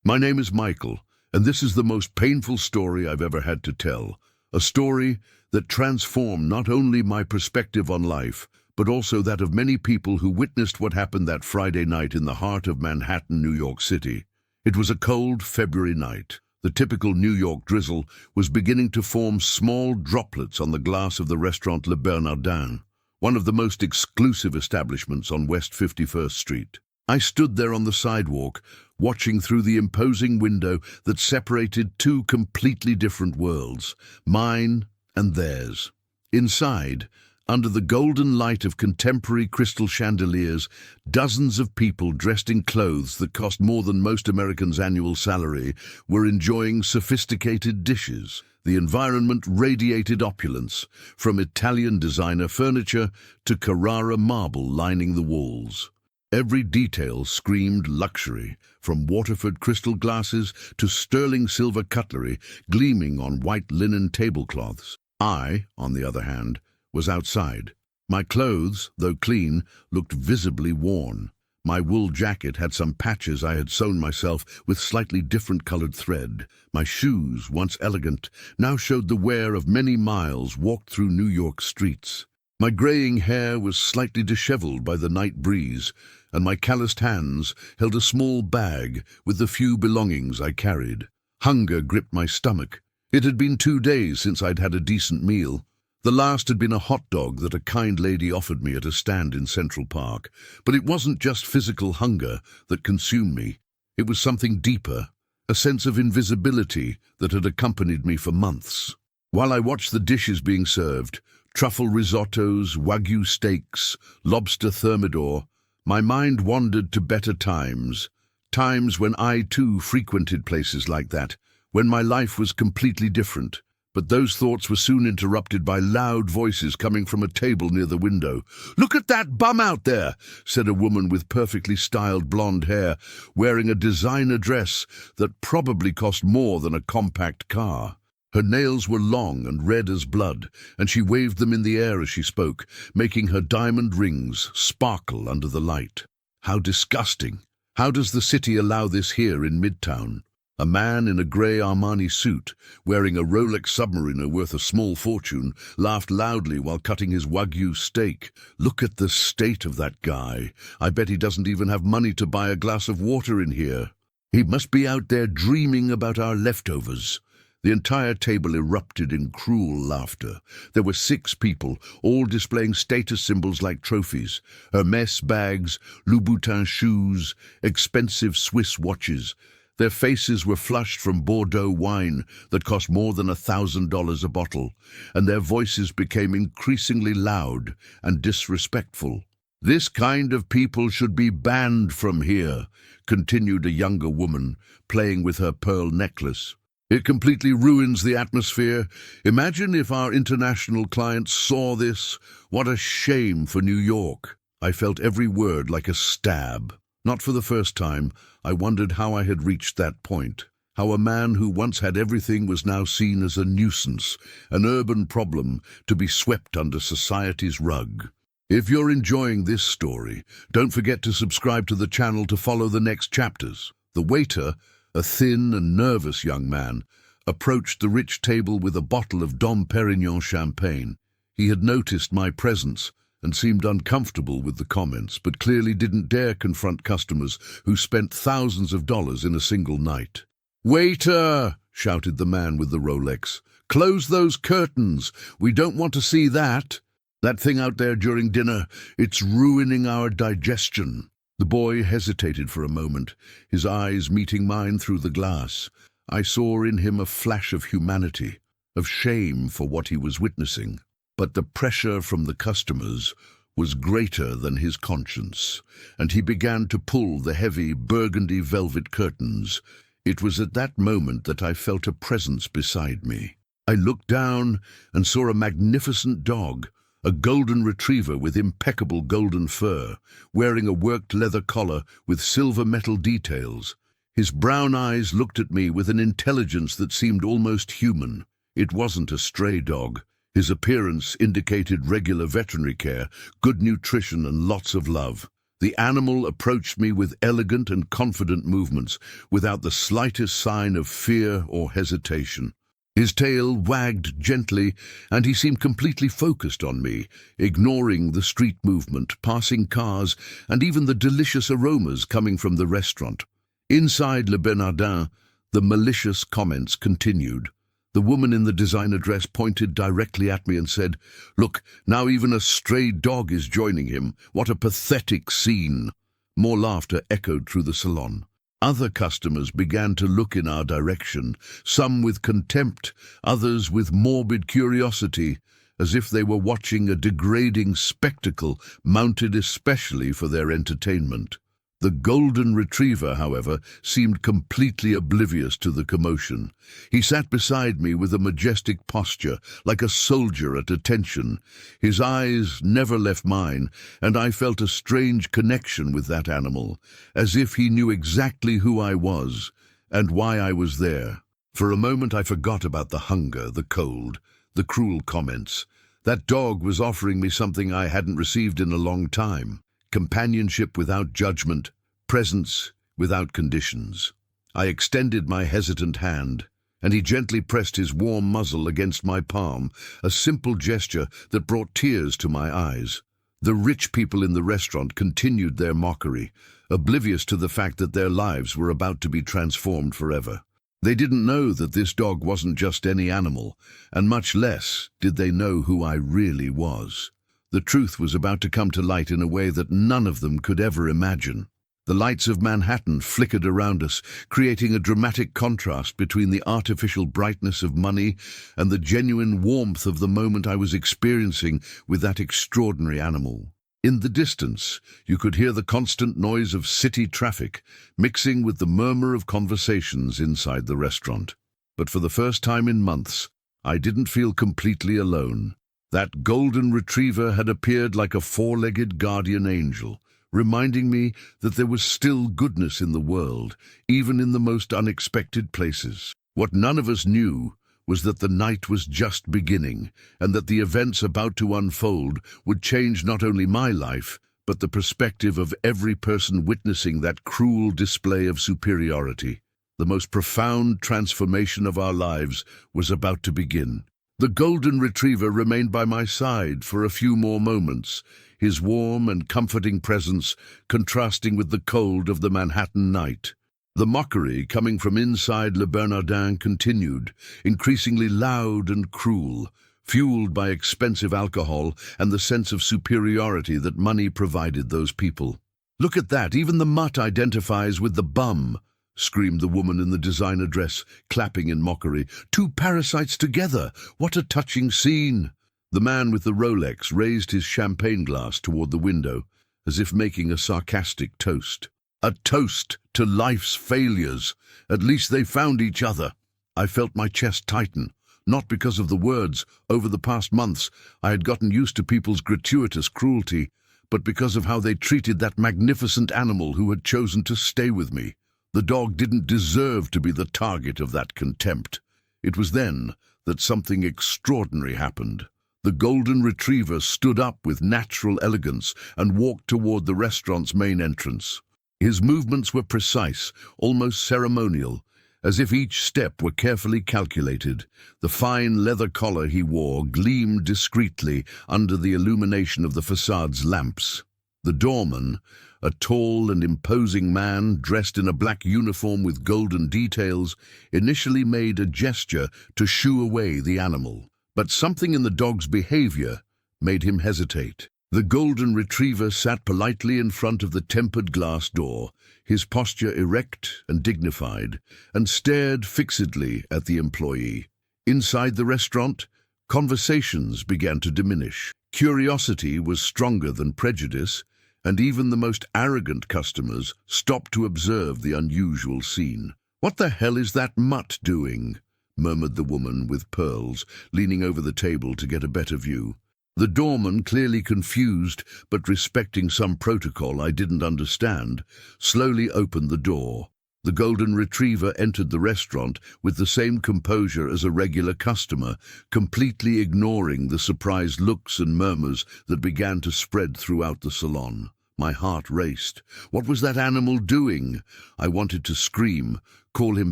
My name is Michael, and this is the most painful story I've ever had to tell. A story that transformed not only my perspective on life, but also that of many people who witnessed what happened that Friday night in the heart of Manhattan, New York City. It was a cold February night. The typical New York drizzle was beginning to form small droplets on the glass of the restaurant Le Bernardin, one of the most exclusive establishments on West 51st Street. I stood there on the sidewalk, watching through the imposing window that separated two completely different worlds, mine and theirs. Inside, under the golden light of contemporary crystal chandeliers, dozens of people dressed in clothes that cost more than most Americans' annual salary were enjoying sophisticated dishes. The environment radiated opulence, from Italian designer furniture to Carrara marble lining the walls. Every detail screamed luxury, from Waterford crystal glasses to sterling silver cutlery gleaming on white linen tablecloths. I, on the other hand, was outside. My clothes, though clean, looked visibly worn. My wool jacket had some patches I had sewn myself with slightly different colored thread. My shoes, once elegant, now showed the wear of many miles walked through New York streets. My graying hair was slightly disheveled by the night breeze, and my calloused hands held a small bag with the few belongings I carried. Hunger gripped my stomach. It had been 2 days since I'd had a decent meal. The last had been a hot dog that a kind lady offered me at a stand in Central Park. But it wasn't just physical hunger that consumed me. It was something deeper, a sense of invisibility that had accompanied me for months. While I watched the dishes being served, truffle risottos, wagyu steaks, lobster thermidor, my mind wandered to better times, times when I too frequented places like that, when my life was completely different. But those thoughts were soon interrupted by loud voices coming from a table near the window. "Look at that bum out there," said a woman with perfectly styled blonde hair, wearing a designer dress that probably cost more than a compact car. Her nails were long and red as blood, and she waved them in the air as she spoke, making her diamond rings sparkle under the light. How disgusting! How does the city allow this here in Midtown? A man in a grey Armani suit, wearing a Rolex Submariner worth a small fortune, laughed loudly while cutting his Wagyu steak. "Look at the state of that guy. I bet he doesn't even have money to buy a glass of water in here. He must be out there dreaming about our leftovers." The entire table erupted in cruel laughter. There were 6 people, all displaying status symbols like trophies: Hermès bags, Louboutin shoes, expensive Swiss watches. Their faces were flushed from Bordeaux wine that cost more than $1,000 a bottle, and their voices became increasingly loud and disrespectful. "This kind of people should be banned from here," continued a younger woman, playing with her pearl necklace. "It completely ruins the atmosphere. Imagine if our international clients saw this. What a shame for New York." I felt every word like a stab. Not for the first time, I wondered how I had reached that point, how a man who once had everything was now seen as a nuisance, an urban problem to be swept under society's rug. If you're enjoying this story, don't forget to subscribe to the channel to follow the next chapters. The waiter, a thin and nervous young man, approached the rich table with a bottle of Dom Perignon champagne. He had noticed my presence and seemed uncomfortable with the comments, but clearly didn't dare confront customers who spent thousands of dollars in a single night. "Waiter!" shouted the man with the Rolex. "Close those curtains. We don't want to see that. That thing out there during dinner, it's ruining our digestion." The boy hesitated for a moment, his eyes meeting mine through the glass. I saw in him a flash of humanity, of shame for what he was witnessing. But the pressure from the customers was greater than his conscience, and he began to pull the heavy burgundy velvet curtains. It was at that moment that I felt a presence beside me. I looked down and saw a magnificent dog, a golden retriever with impeccable golden fur, wearing a worked leather collar with silver metal details. His brown eyes looked at me with an intelligence that seemed almost human. It wasn't a stray dog. His appearance indicated regular veterinary care, good nutrition, and lots of love. The animal approached me with elegant and confident movements, without the slightest sign of fear or hesitation. His tail wagged gently, and he seemed completely focused on me, ignoring the street movement, passing cars, and even the delicious aromas coming from the restaurant. Inside Le Bernardin, the malicious comments continued. The woman in the designer dress pointed directly at me and said, "Look, now even a stray dog is joining him. What a pathetic scene." More laughter echoed through the salon. Other customers began to look in our direction, some with contempt, others with morbid curiosity, as if they were watching a degrading spectacle mounted especially for their entertainment. The golden retriever, however, seemed completely oblivious to the commotion. He sat beside me with a majestic posture, like a soldier at attention. His eyes never left mine, and I felt a strange connection with that animal, as if he knew exactly who I was and why I was there. For a moment I forgot about the hunger, the cold, the cruel comments. That dog was offering me something I hadn't received in a long time. Companionship without judgment, presence without conditions. I extended my hesitant hand, and he gently pressed his warm muzzle against my palm, a simple gesture that brought tears to my eyes. The rich people in the restaurant continued their mockery, oblivious to the fact that their lives were about to be transformed forever. They didn't know that this dog wasn't just any animal, and much less did they know who I really was. The truth was about to come to light in a way that none of them could ever imagine. The lights of Manhattan flickered around us, creating a dramatic contrast between the artificial brightness of money and the genuine warmth of the moment I was experiencing with that extraordinary animal. In the distance, you could hear the constant noise of city traffic, mixing with the murmur of conversations inside the restaurant. But for the first time in months, I didn't feel completely alone. That golden retriever had appeared like a four-legged guardian angel, reminding me that there was still goodness in the world, even in the most unexpected places. What none of us knew was that the night was just beginning, and that the events about to unfold would change not only my life, but the perspective of every person witnessing that cruel display of superiority. The most profound transformation of our lives was about to begin. The golden retriever remained by my side for a few more moments, his warm and comforting presence contrasting with the cold of the Manhattan night. The mockery coming from inside Le Bernardin continued, increasingly loud and cruel, fueled by expensive alcohol and the sense of superiority that money provided those people. "Look at that, even the mutt identifies with the bum," screamed the woman in the designer dress, clapping in mockery. "Two parasites together! What a touching scene!" The man with the Rolex raised his champagne glass toward the window, as if making a sarcastic toast. A toast to life's failures. At least they found each other. I felt my chest tighten, not because of the words. Over the past months, I had gotten used to people's gratuitous cruelty, but because of how they treated that magnificent animal who had chosen to stay with me. The dog didn't deserve to be the target of that contempt. It was then that something extraordinary happened. The golden retriever stood up with natural elegance and walked toward the restaurant's main entrance. His movements were precise, almost ceremonial, as if each step were carefully calculated. The fine leather collar he wore gleamed discreetly under the illumination of the facade's lamps. The doorman, a tall and imposing man dressed in a black uniform with golden details, initially made a gesture to shoo away the animal. But something in the dog's behavior made him hesitate. The golden retriever sat politely in front of the tempered glass door, his posture erect and dignified, and stared fixedly at the employee. Inside the restaurant, conversations began to diminish. Curiosity was stronger than prejudice, and even the most arrogant customers stopped to observe the unusual scene. "What the hell is that mutt doing?" murmured the woman with pearls, leaning over the table to get a better view. The doorman, clearly confused but respecting some protocol I didn't understand, slowly opened the door. The golden retriever entered the restaurant with the same composure as a regular customer, completely ignoring the surprised looks and murmurs that began to spread throughout the salon. My heart raced. What was that animal doing? I wanted to scream, call him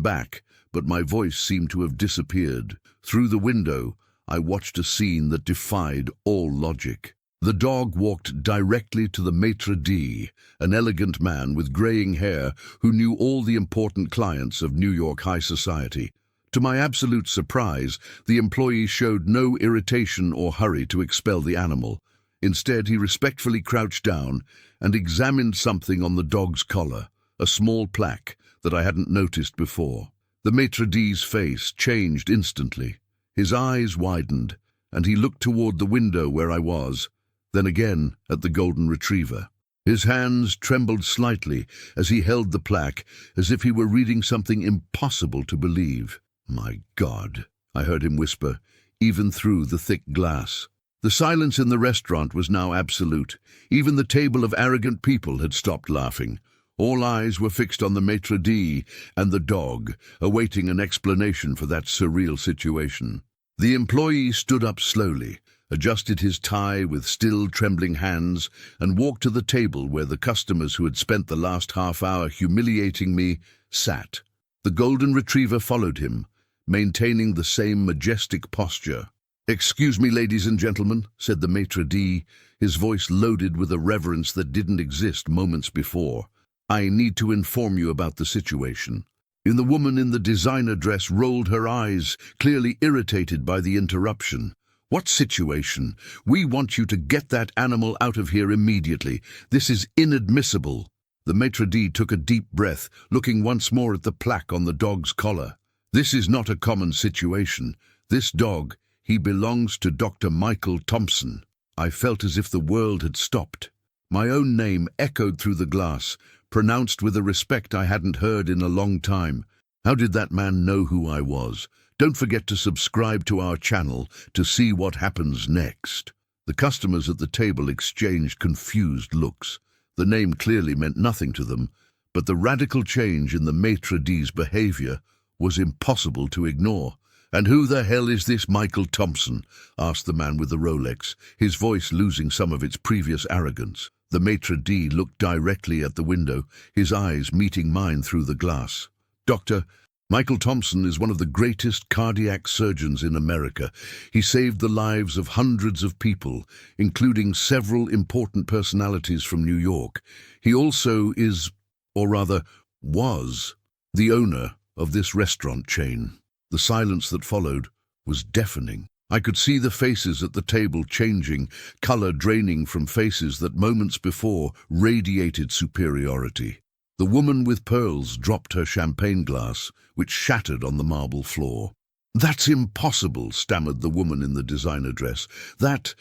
back, but my voice seemed to have disappeared. Through the window, I watched a scene that defied all logic. The dog walked directly to the maitre d', an elegant man with graying hair who knew all the important clients of New York high society. To my absolute surprise, the employee showed no irritation or hurry to expel the animal. Instead, he respectfully crouched down and examined something on the dog's collar, a small plaque that I hadn't noticed before. The maitre d's face changed instantly. His eyes widened, and he looked toward the window where I was, then again at the golden retriever. His hands trembled slightly as he held the plaque, as if he were reading something impossible to believe. "My God," I heard him whisper, even through the thick glass. The silence in the restaurant was now absolute. Even the table of arrogant people had stopped laughing. All eyes were fixed on the maitre d' and the dog, awaiting an explanation for that surreal situation. The employee stood up slowly, adjusted his tie with still trembling hands, and walked to the table where the customers who had spent the last half hour humiliating me sat. The golden retriever followed him, maintaining the same majestic posture. "Excuse me, ladies and gentlemen," said the maitre d', his voice loaded with a reverence that didn't exist moments before. "I need to inform you about the situation." The woman in the designer dress rolled her eyes, clearly irritated by the interruption. "What situation? We want you to get that animal out of here immediately. This is inadmissible." The maitre d' took a deep breath, looking once more at the plaque on the dog's collar. "This is not a common situation. This dog, he belongs to Dr. Michael Thompson." I felt as if the world had stopped. My own name echoed through the glass, pronounced with a respect I hadn't heard in a long time. How did that man know who I was? Don't forget to subscribe to our channel to see what happens next. The customers at the table exchanged confused looks. The name clearly meant nothing to them, but the radical change in the maitre d's behavior was impossible to ignore. "And who the hell is this Michael Thompson?" asked the man with the Rolex, his voice losing some of its previous arrogance. The maitre d' looked directly at the window, his eyes meeting mine through the glass. "Dr. Michael Thompson is one of the greatest cardiac surgeons in America. He saved the lives of hundreds of people, including several important personalities from New York. He also is, or rather was, the owner of this restaurant chain." The silence that followed was deafening. I could see the faces at the table changing, color draining from faces that moments before radiated superiority. The woman with pearls dropped her champagne glass, which shattered on the marble floor. "That's impossible," stammered the woman in the designer dress. That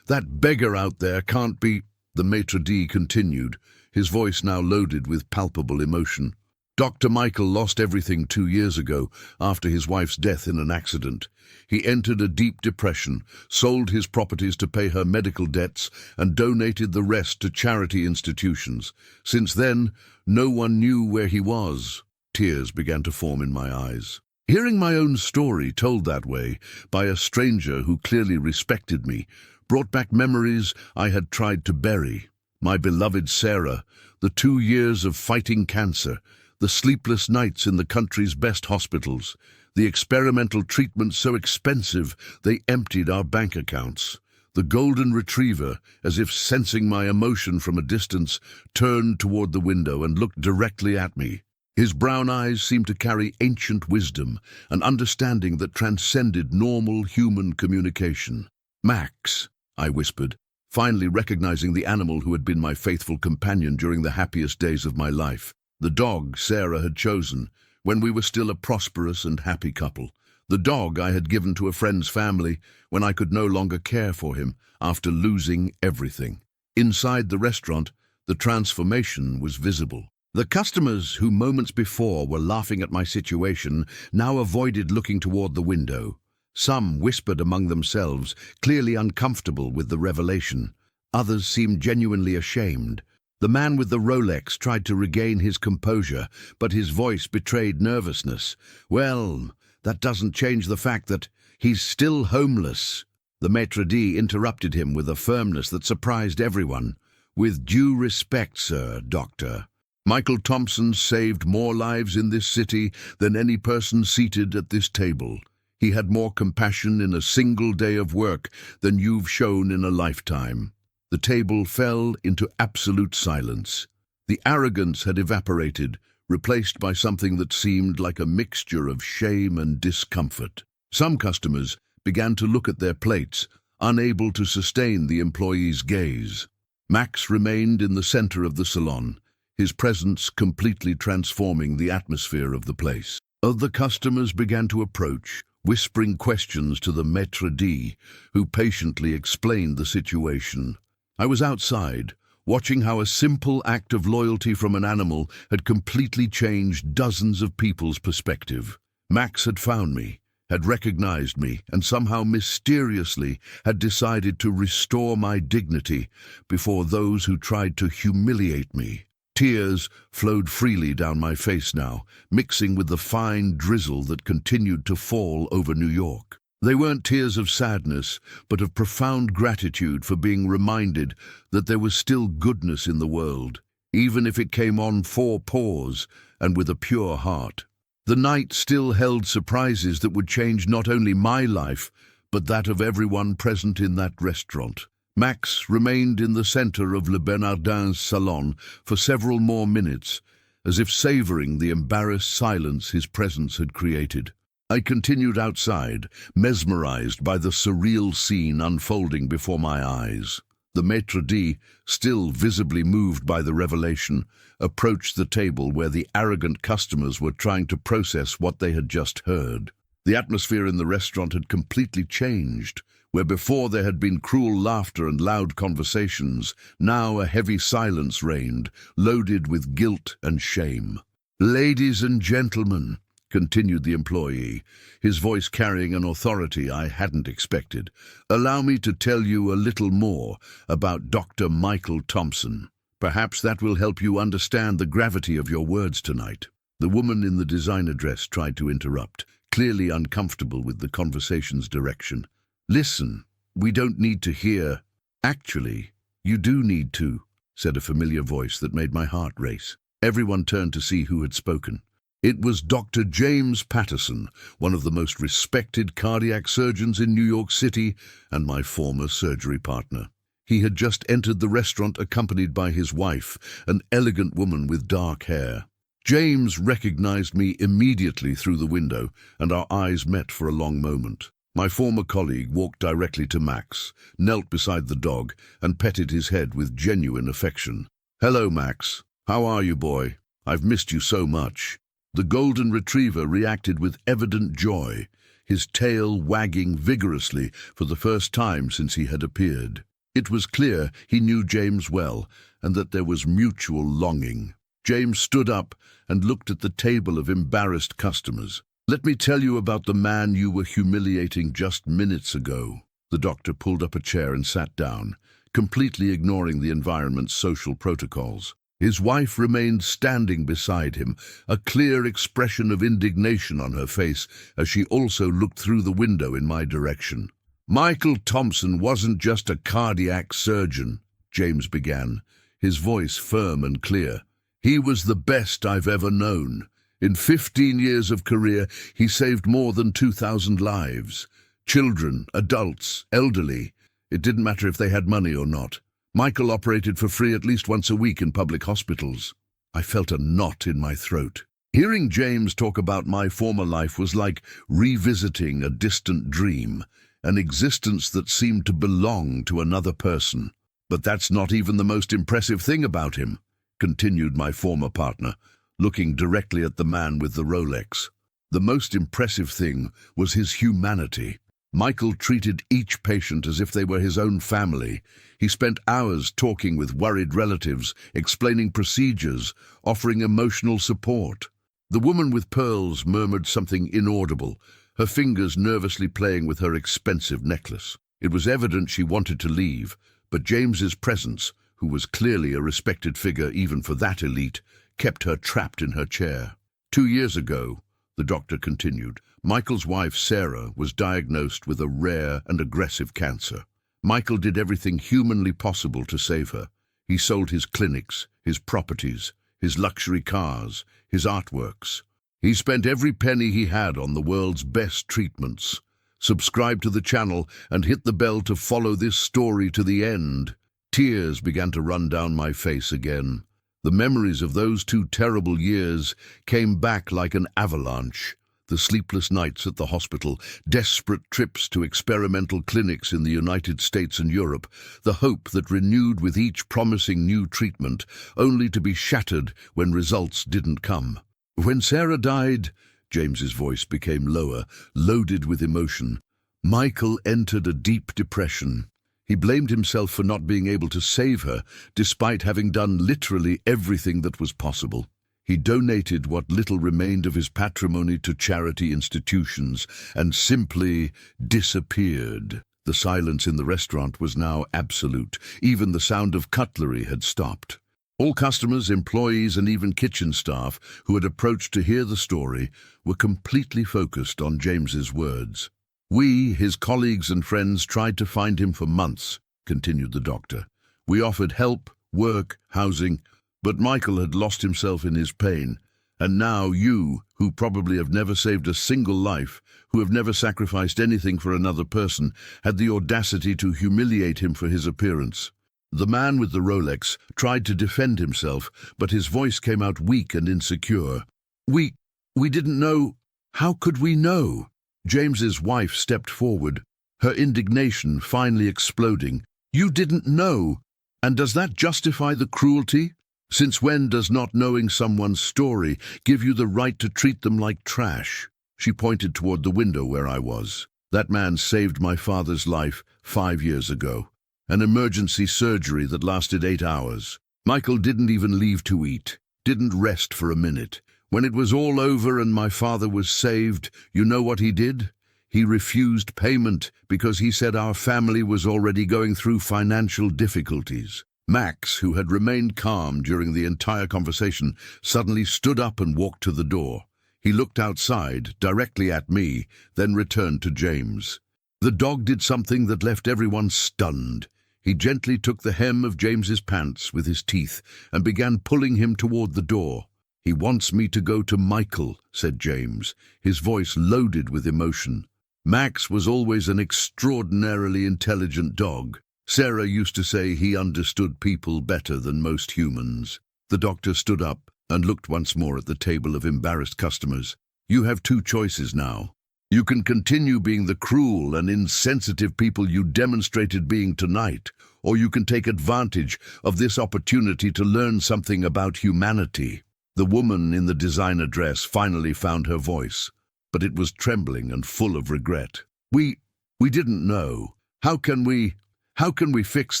beggar out there can't be—" The maitre d' continued, his voice now loaded with palpable emotion. "Dr. Michael lost everything 2 years ago after his wife's death in an accident. He entered a deep depression, sold his properties to pay her medical debts, and donated the rest to charity institutions. Since then, no one knew where he was." Tears began to form in my eyes. Hearing my own story told that way, by a stranger who clearly respected me, brought back memories I had tried to bury. My beloved Sarah, the 2 years of fighting cancer, the sleepless nights in the country's best hospitals, the experimental treatments so expensive they emptied our bank accounts. The golden retriever, as if sensing my emotion from a distance, turned toward the window and looked directly at me. His brown eyes seemed to carry ancient wisdom, an understanding that transcended normal human communication. "Max," I whispered, finally recognizing the animal who had been my faithful companion during the happiest days of my life. The dog Sarah had chosen, when we were still a prosperous and happy couple. The dog I had given to a friend's family when I could no longer care for him after losing everything. Inside the restaurant, the transformation was visible. The customers who moments before were laughing at my situation now avoided looking toward the window. Some whispered among themselves, clearly uncomfortable with the revelation. Others seemed genuinely ashamed. The man with the Rolex tried to regain his composure, but his voice betrayed nervousness. "Well, that doesn't change the fact that he's still homeless." The maitre d' interrupted him with a firmness that surprised everyone. With due respect, sir, doctor. Michael Thompson saved more lives in this city than any person seated at this table. He had more compassion in a single day of work than you've shown in a lifetime. The table fell into absolute silence. The arrogance had evaporated, replaced by something that seemed like a mixture of shame and discomfort. Some customers began to look at their plates, unable to sustain the employee's gaze. Max remained in the center of the salon, his presence completely transforming the atmosphere of the place. Other customers began to approach, whispering questions to the maître d', who patiently explained the situation. I was outside, watching how a simple act of loyalty from an animal had completely changed dozens of people's perspective. Max had found me, had recognized me, and somehow mysteriously had decided to restore my dignity before those who tried to humiliate me. Tears flowed freely down my face now, mixing with the fine drizzle that continued to fall over New York. They weren't tears of sadness, but of profound gratitude for being reminded that there was still goodness in the world, even if it came on 4 paws and with a pure heart. The night still held surprises that would change not only my life, but that of everyone present in that restaurant. Max remained in the center of Le Bernardin's salon for several more minutes, as if savoring the embarrassed silence his presence had created. I continued outside, mesmerized by the surreal scene unfolding before my eyes. The maître d', still visibly moved by the revelation, approached the table where the arrogant customers were trying to process what they had just heard. The atmosphere in the restaurant had completely changed. Where before there had been cruel laughter and loud conversations, now a heavy silence reigned, loaded with guilt and shame. "Ladies and gentlemen," continued the employee, his voice carrying an authority I hadn't expected, "allow me to tell you a little more about Dr. Michael Thompson. Perhaps that will help you understand the gravity of your words tonight." The woman in the designer dress tried to interrupt, clearly uncomfortable with the conversation's direction. "Listen, we don't need to hear." "Actually, you do need to," said a familiar voice that made my heart race. Everyone turned to see who had spoken. It was Dr. James Patterson, one of the most respected cardiac surgeons in New York City and my former surgery partner. He had just entered the restaurant accompanied by his wife, an elegant woman with dark hair. James recognized me immediately through the window, and our eyes met for a long moment. My former colleague walked directly to Max, knelt beside the dog, and petted his head with genuine affection. "Hello, Max. How are you, boy? I've missed you so much." The golden retriever reacted with evident joy, his tail wagging vigorously for the first time since he had appeared. It was clear he knew James well, and that there was mutual longing. James stood up and looked at the table of embarrassed customers. "Let me tell you about the man you were humiliating just minutes ago." The doctor pulled up a chair and sat down, completely ignoring the environment's social protocols. His wife remained standing beside him, a clear expression of indignation on her face as she also looked through the window in my direction. "Michael Thompson wasn't just a cardiac surgeon," James began, his voice firm and clear. "He was the best I've ever known. In 15 years of career, he saved more than 2,000 lives. Children, adults, elderly. It didn't matter if they had money or not. Michael operated for free at least once a week in public hospitals." I felt a knot in my throat. Hearing James talk about my former life was like revisiting a distant dream, an existence that seemed to belong to another person. "But that's not even the most impressive thing about him," continued my former partner, looking directly at the man with the Rolex. "The most impressive thing was his humanity. Michael treated each patient as if they were his own family. He spent hours talking with worried relatives, explaining procedures, offering emotional support." The woman with pearls murmured something inaudible, her fingers nervously playing with her expensive necklace. It was evident she wanted to leave, but James's presence, who was clearly a respected figure even for that elite, kept her trapped in her chair. 2 years ago, the doctor continued, Michael's wife, Sarah, was diagnosed with a rare and aggressive cancer. Michael did everything humanly possible to save her. He sold his clinics, his properties, his luxury cars, his artworks. He spent every penny he had on the world's best treatments. Subscribe to the channel and hit the bell to follow this story to the end. Tears began to run down my face again. The memories of those 2 terrible years came back like an avalanche. The sleepless nights at the hospital, desperate trips to experimental clinics in the United States and Europe, the hope that renewed with each promising new treatment, only to be shattered when results didn't come. When Sarah died, James's voice became lower, loaded with emotion. Michael entered a deep depression. He blamed himself for not being able to save her, despite having done literally everything that was possible. He donated what little remained of his patrimony to charity institutions and simply disappeared. The silence in the restaurant was now absolute. Even the sound of cutlery had stopped. All customers, employees, and even kitchen staff who had approached to hear the story were completely focused on James's words. We, his colleagues and friends, tried to find him for months, continued the doctor. We offered help, work, housing, but Michael had lost himself in his pain. And now you, who probably have never saved a single life, who have never sacrificed anything for another person, had the audacity to humiliate him for his appearance. The man with the Rolex tried to defend himself, but his voice came out weak and insecure. We didn't know. How could we know? James's wife stepped forward, her indignation finally exploding. You didn't know? And does that justify the cruelty? Since when does not knowing someone's story give you the right to treat them like trash? She pointed toward the window where I was. That man saved my father's life 5 years ago. An emergency surgery that lasted 8 hours. Michael didn't even leave to eat, didn't rest for a minute. When it was all over and my father was saved, you know what he did? He refused payment because he said our family was already going through financial difficulties. Max, who had remained calm during the entire conversation, suddenly stood up and walked to the door. He looked outside, directly at me, then returned to James. The dog did something that left everyone stunned. He gently took the hem of James's pants with his teeth and began pulling him toward the door. He wants me to go to Michael, said James, his voice loaded with emotion. Max was always an extraordinarily intelligent dog. Sarah used to say he understood people better than most humans. The doctor stood up and looked once more at the table of embarrassed customers. You have 2 choices now. You can continue being the cruel and insensitive people you demonstrated being tonight, or you can take advantage of this opportunity to learn something about humanity. The woman in the designer dress finally found her voice, but it was trembling and full of regret. We didn't know. How can we fix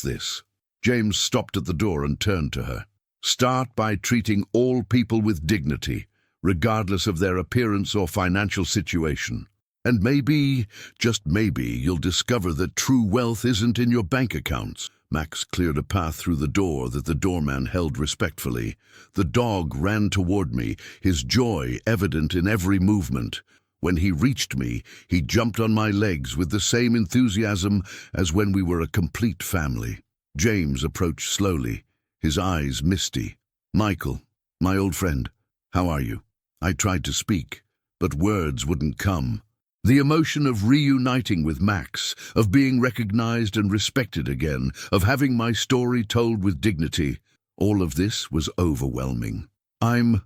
this? James stopped at the door and turned to her. Start by treating all people with dignity, regardless of their appearance or financial situation. And maybe, just maybe, you'll discover that true wealth isn't in your bank accounts. Max cleared a path through the door that the doorman held respectfully. The dog ran toward me, his joy evident in every movement. When he reached me, he jumped on my legs with the same enthusiasm as when we were a complete family. James approached slowly, his eyes misty. Michael, my old friend, how are you? I tried to speak, but words wouldn't come. The emotion of reuniting with Max, of being recognized and respected again, of having my story told with dignity, all of this was overwhelming. I'm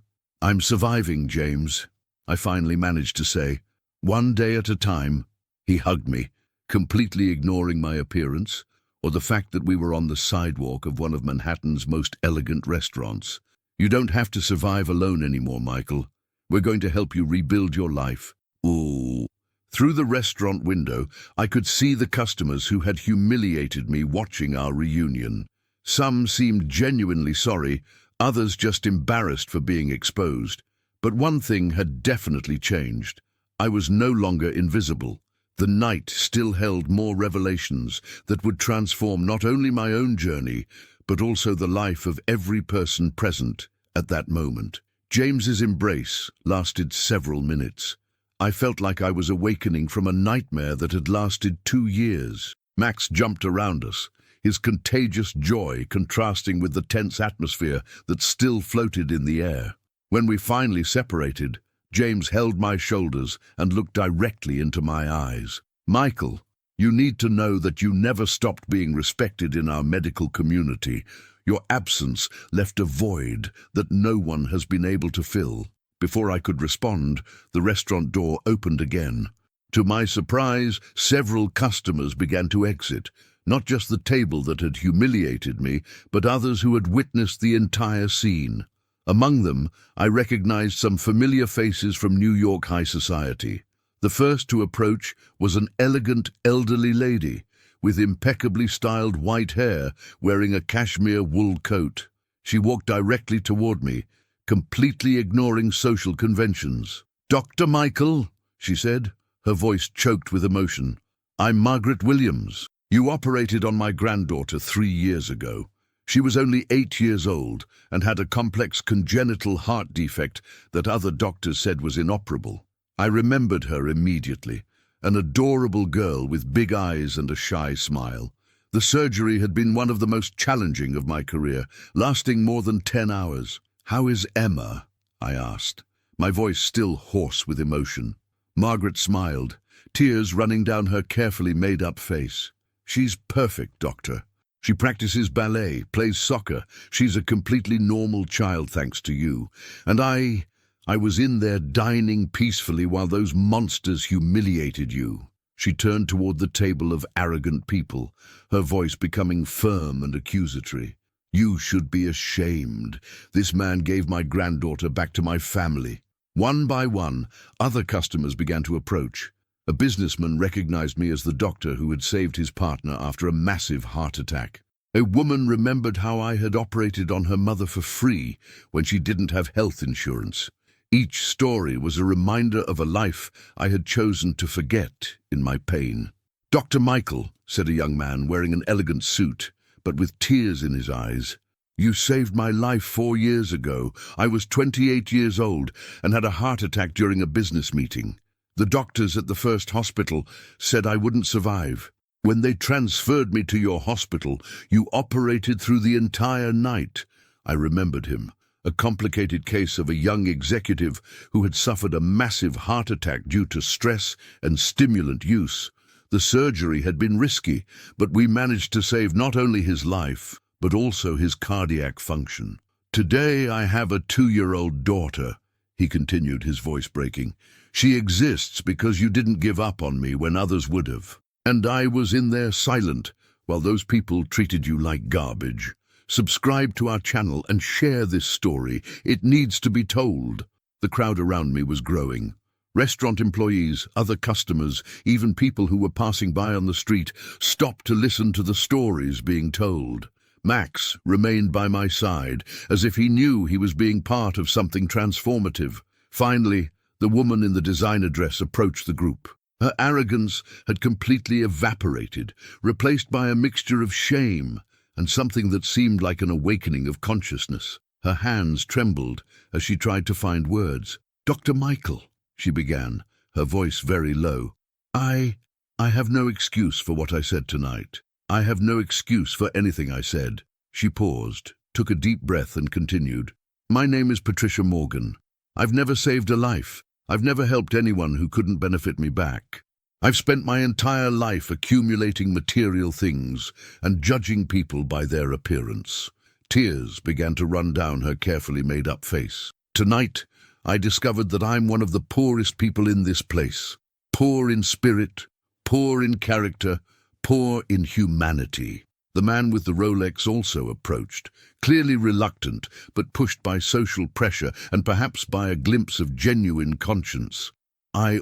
surviving, James, I finally managed to say. One day at a time. He hugged me, completely ignoring my appearance, or the fact that we were on the sidewalk of one of Manhattan's most elegant restaurants. You don't have to survive alone anymore, Michael. We're going to help you rebuild your life. Ooh. Through the restaurant window, I could see the customers who had humiliated me watching our reunion. Some seemed genuinely sorry, others just embarrassed for being exposed. But one thing had definitely changed. I was no longer invisible. The night still held more revelations that would transform not only my own journey, but also the life of every person present at that moment. James's embrace lasted several minutes. I felt like I was awakening from a nightmare that had lasted 2 years. Max jumped around us, his contagious joy contrasting with the tense atmosphere that still floated in the air. When we finally separated, James held my shoulders and looked directly into my eyes. "Michael, you need to know that you never stopped being respected in our medical community. Your absence left a void that no one has been able to fill." Before I could respond, the restaurant door opened again. To my surprise, several customers began to exit, not just the table that had humiliated me, but others who had witnessed the entire scene. Among them, I recognized some familiar faces from New York high society. The first to approach was an elegant elderly lady with impeccably styled white hair, wearing a cashmere wool coat. She walked directly toward me, completely ignoring social conventions. "Dr. Michael," she said, her voice choked with emotion. "I'm Margaret Williams. You operated on my granddaughter 3 years ago. She was only 8 years old and had a complex congenital heart defect that other doctors said was inoperable." I remembered her immediately, an adorable girl with big eyes and a shy smile. The surgery had been one of the most challenging of my career, lasting more than 10 hours. "How is Emma?" I asked, my voice still hoarse with emotion. Margaret smiled, tears running down her carefully made-up face. "She's perfect, doctor. She practices ballet, plays soccer. She's a completely normal child thanks to you. And I was in there dining peacefully while those monsters humiliated you." She turned toward the table of arrogant people, her voice becoming firm and accusatory. "You should be ashamed. This man gave my granddaughter back to my family." One by one, other customers began to approach. A businessman recognized me as the doctor who had saved his partner after a massive heart attack. A woman remembered how I had operated on her mother for free when she didn't have health insurance. Each story was a reminder of a life I had chosen to forget in my pain. "Dr. Michael," said a young man wearing an elegant suit, but with tears in his eyes, "you saved my life 4 years ago. I was 28 years old and had a heart attack during a business meeting. The doctors at the first hospital said I wouldn't survive. When they transferred me to your hospital, you operated through the entire night." I remembered him, a complicated case of a young executive who had suffered a massive heart attack due to stress and stimulant use. The surgery had been risky, but we managed to save not only his life, but also his cardiac function. "Today I have a 2-year-old daughter," he continued, his voice breaking. "She exists because you didn't give up on me when others would have. And I was in there silent while those people treated you like garbage. Subscribe to our channel and share this story. It needs to be told." The crowd around me was growing. Restaurant employees, other customers, even people who were passing by on the street stopped to listen to the stories being told. Max remained by my side, as if he knew he was being part of something transformative. Finally, the woman in the designer dress approached the group. Her arrogance had completely evaporated, replaced by a mixture of shame and something that seemed like an awakening of consciousness. Her hands trembled as she tried to find words. "Dr. Michael," she began, her voice very low. I have no excuse for what I said tonight. I have no excuse for anything I said." She paused, took a deep breath and continued. "My name is Patricia Morgan. I've never saved a life. I've never helped anyone who couldn't benefit me back. I've spent my entire life accumulating material things and judging people by their appearance." Tears began to run down her carefully made-up face. "Tonight, I discovered that I'm one of the poorest people in this place. Poor in spirit, poor in character, poor in humanity." The man with the Rolex also approached, clearly reluctant, but pushed by social pressure and perhaps by a glimpse of genuine conscience. I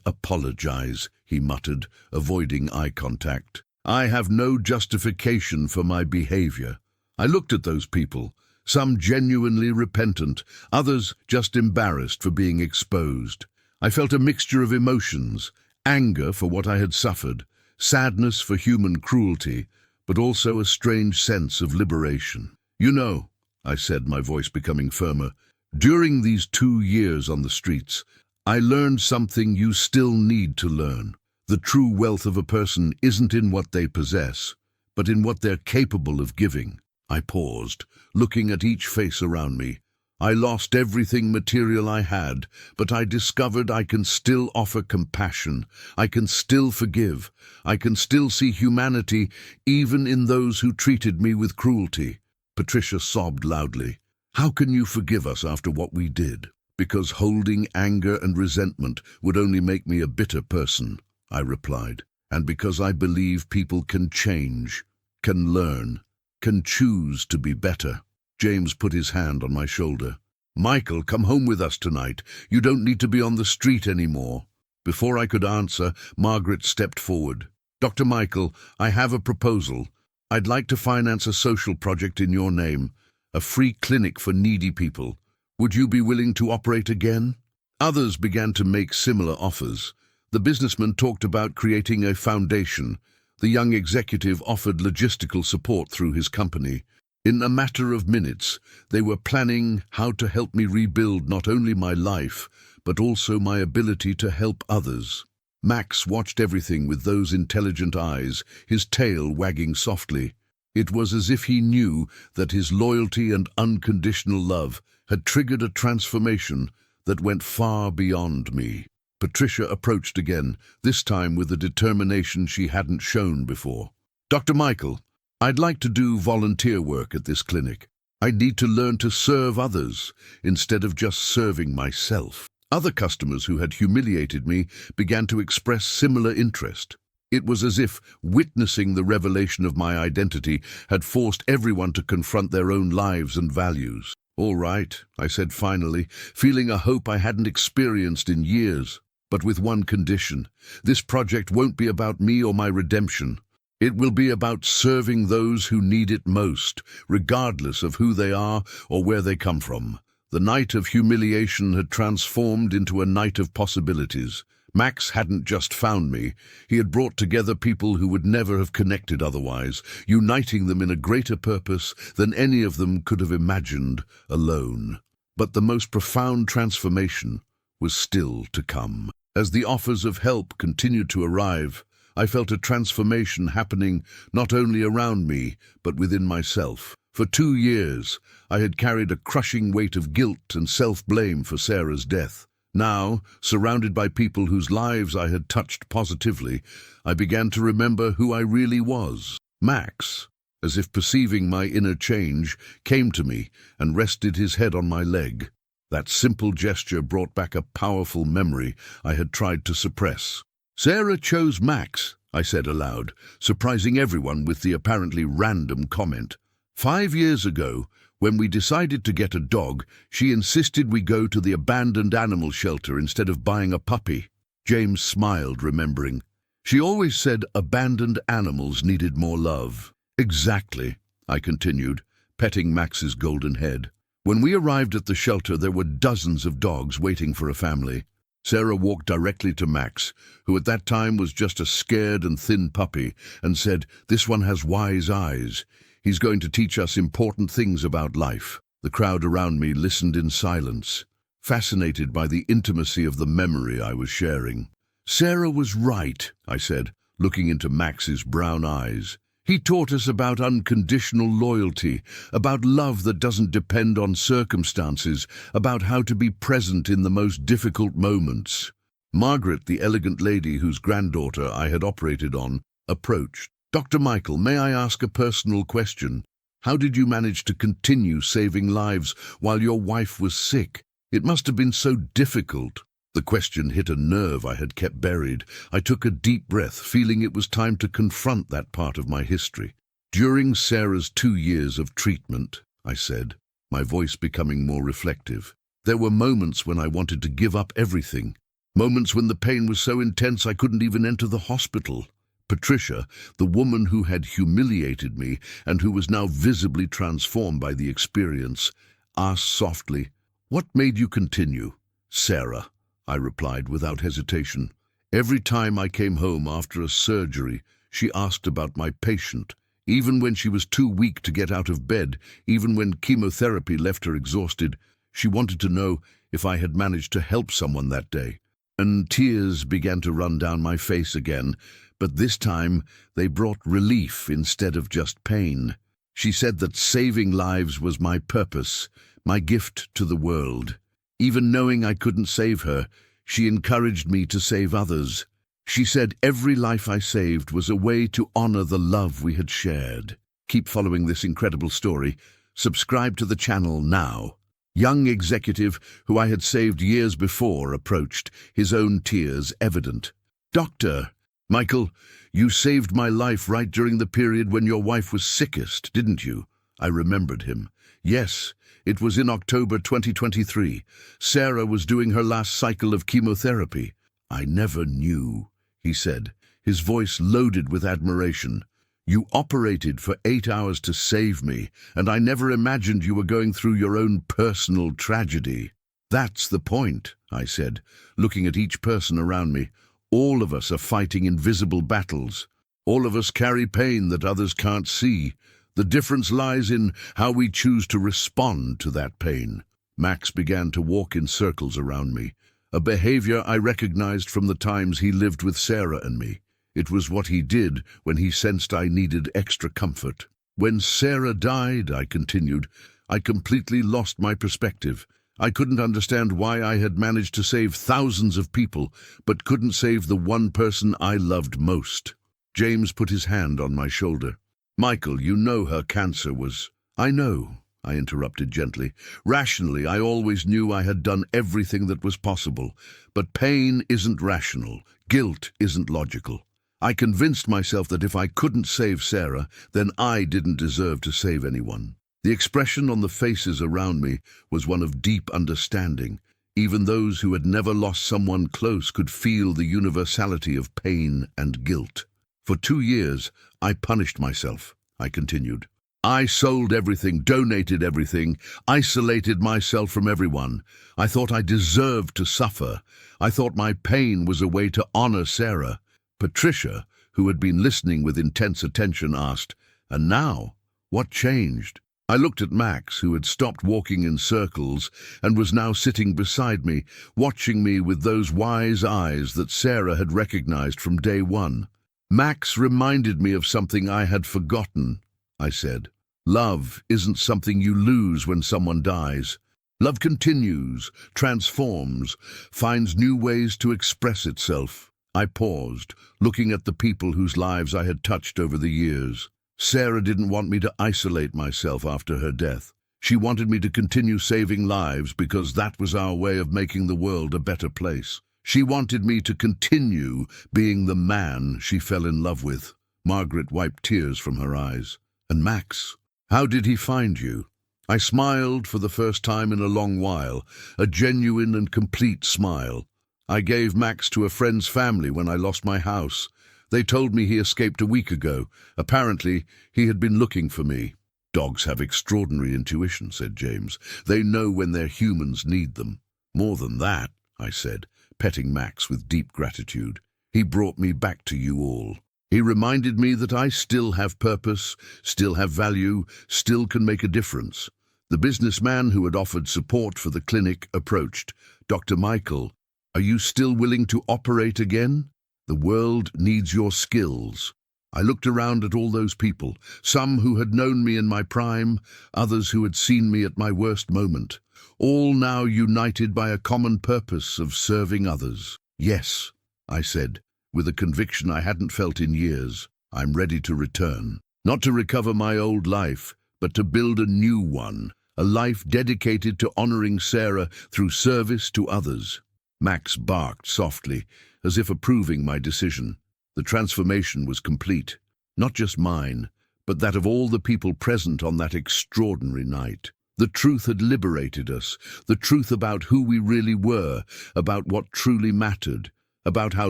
apologize," he muttered, avoiding eye contact. "I have no justification for my behavior." I looked at those people, some genuinely repentant, others just embarrassed for being exposed. I felt a mixture of emotions, anger for what I had suffered, sadness for human cruelty, but also a strange sense of liberation. "You know," I said, my voice becoming firmer, "during these 2 years on the streets, I learned something you still need to learn. The true wealth of a person isn't in what they possess. but in what they're capable of giving. I paused, looking at each face around me. I lost everything material I had, but I discovered I can still offer compassion. I can still forgive. I can still see humanity even in those who treated me with cruelty. Patricia sobbed loudly. How can you forgive us after what we did? Because holding anger and resentment would only make me a bitter person, I replied. And because I believe people can change, can learn, can choose to be better. James put his hand on my shoulder. Michael, come home with us tonight. You don't need to be on the street anymore. Before I could answer, Margaret stepped forward. Dr. Michael, I have a proposal. I'd like to finance a social project in your name, a free clinic for needy people. Would you be willing to operate again? Others began to make similar offers. The businessman talked about creating a foundation. The young executive offered logistical support through his company. In a matter of minutes, they were planning how to help me rebuild not only my life, but also my ability to help others. Max watched everything with those intelligent eyes, his tail wagging softly. It was as if he knew that his loyalty and unconditional love had triggered a transformation that went far beyond me. Patricia approached again, this time with a determination she hadn't shown before. Dr. Michael, I'd like to do volunteer work at this clinic. I need to learn to serve others instead of just serving myself. Other customers who had humiliated me began to express similar interest. It was as if witnessing the revelation of my identity had forced everyone to confront their own lives and values. All right, I said finally, feeling a hope I hadn't experienced in years. But with one condition. This project won't be about me or my redemption. It will be about serving those who need it most, regardless of who they are or where they come from. The night of humiliation had transformed into a night of possibilities. Max hadn't just found me. He had brought together people who would never have connected otherwise, uniting them in a greater purpose than any of them could have imagined alone. But the most profound transformation was still to come. As the offers of help continued to arrive, I felt a transformation happening not only around me, but within myself. For 2 years, I had carried a crushing weight of guilt and self-blame for Sarah's death. Now, surrounded by people whose lives I had touched positively, I began to remember who I really was. Max, as if perceiving my inner change, came to me and rested his head on my leg. That simple gesture brought back a powerful memory I had tried to suppress. Sarah chose Max, I said aloud, surprising everyone with the apparently random comment. 5 years ago, when we decided to get a dog, she insisted we go to the abandoned animal shelter instead of buying a puppy. James smiled, remembering. She always said abandoned animals needed more love. Exactly, I continued, petting Max's golden head. When we arrived at the shelter, there were dozens of dogs waiting for a family. Sarah walked directly to Max, who at that time was just a scared and thin puppy, and said, "This one has wise eyes. He's going to teach us important things about life." The crowd around me listened in silence, fascinated by the intimacy of the memory I was sharing. Sarah was right, I said, looking into Max's brown eyes. He taught us about unconditional loyalty, about love that doesn't depend on circumstances, about how to be present in the most difficult moments. Margaret, the elegant lady whose granddaughter I had operated on, approached. "Dr. Michael, may I ask a personal question? How did you manage to continue saving lives while your wife was sick? It must have been so difficult." The question hit a nerve I had kept buried. I took a deep breath, feeling it was time to confront that part of my history. "During Sarah's 2 years of treatment," I said, my voice becoming more reflective, "there were moments when I wanted to give up everything. Moments when the pain was so intense I couldn't even enter the hospital." Patricia, the woman who had humiliated me and who was now visibly transformed by the experience, asked softly, "What made you continue?" "Sarah," I replied without hesitation. "Every time I came home after a surgery, she asked about my patient. Even when she was too weak to get out of bed, even when chemotherapy left her exhausted, she wanted to know if I had managed to help someone that day. And tears began to run down my face again, but this time they brought relief instead of just pain. She said that saving lives was my purpose, my gift to the world. Even knowing I couldn't save her, she encouraged me to save others. She said every life I saved was a way to honor the love we had shared. Keep following this incredible story. Subscribe to the channel now. Young executive who I had saved years before approached, his own tears evident. "Doctor, Michael, you saved my life right during the period when your wife was sickest, didn't you?" I remembered him. "Yes, it was in October 2023. Sarah was doing her last cycle of chemotherapy." "I never knew," he said, his voice loaded with admiration. "You operated for 8 hours to save me, and I never imagined you were going through your own personal tragedy." "That's the point," I said, looking at each person around me. "All of us are fighting invisible battles. All of us carry pain that others can't see. The difference lies in how we choose to respond to that pain." Max began to walk in circles around me, a behavior I recognized from the times he lived with Sarah and me. It was what he did when he sensed I needed extra comfort. "When Sarah died," I continued, "I completely lost my perspective. I couldn't understand why I had managed to save thousands of people, but couldn't save the one person I loved most." James put his hand on my shoulder. "Michael, you know her cancer was—" "I know," I interrupted gently. "Rationally, I always knew I had done everything that was possible. But pain isn't rational. Guilt isn't logical. I convinced myself that if I couldn't save Sarah, then I didn't deserve to save anyone." The expression on the faces around me was one of deep understanding. Even those who had never lost someone close could feel the universality of pain and guilt. "For 2 years, I punished myself," I continued. "I sold everything, donated everything, isolated myself from everyone. I thought I deserved to suffer. I thought my pain was a way to honor Sarah." Patricia, who had been listening with intense attention, asked, "And now, what changed?" I looked at Max, who had stopped walking in circles and was now sitting beside me, watching me with those wise eyes that Sarah had recognized from day one. "Max reminded me of something I had forgotten," I said. "Love isn't something you lose when someone dies. Love continues, transforms, finds new ways to express itself." I paused, looking at the people whose lives I had touched over the years. Sarah didn't want me to isolate myself after her death. She wanted me to continue saving lives because that was our way of making the world a better place. She wanted me to continue being the man she fell in love with. Margaret wiped tears from her eyes. "And Max, how did he find you?" I smiled for the first time in a long while, a genuine and complete smile. "I gave Max to a friend's family when I lost my house. They told me he escaped a week ago. Apparently, he had been looking for me." "Dogs have extraordinary intuition," said James. "They know when their humans need them." "More than that," I said, petting Max with deep gratitude. "He brought me back to you all. He reminded me that I still have purpose, still have value, still can make a difference." The businessman who had offered support for the clinic approached. "Dr. Michael, are you still willing to operate again? The world needs your skills." I looked around at all those people, some who had known me in my prime, others who had seen me at my worst moment, all now united by a common purpose of serving others. "Yes," I said, with a conviction I hadn't felt in years. "I'm ready to return. Not to recover my old life, but to build a new one, a life dedicated to honoring Sarah through service to others." Max barked softly, as if approving my decision. The transformation was complete, not just mine, but that of all the people present on that extraordinary night. The truth had liberated us, the truth about who we really were, about what truly mattered, about how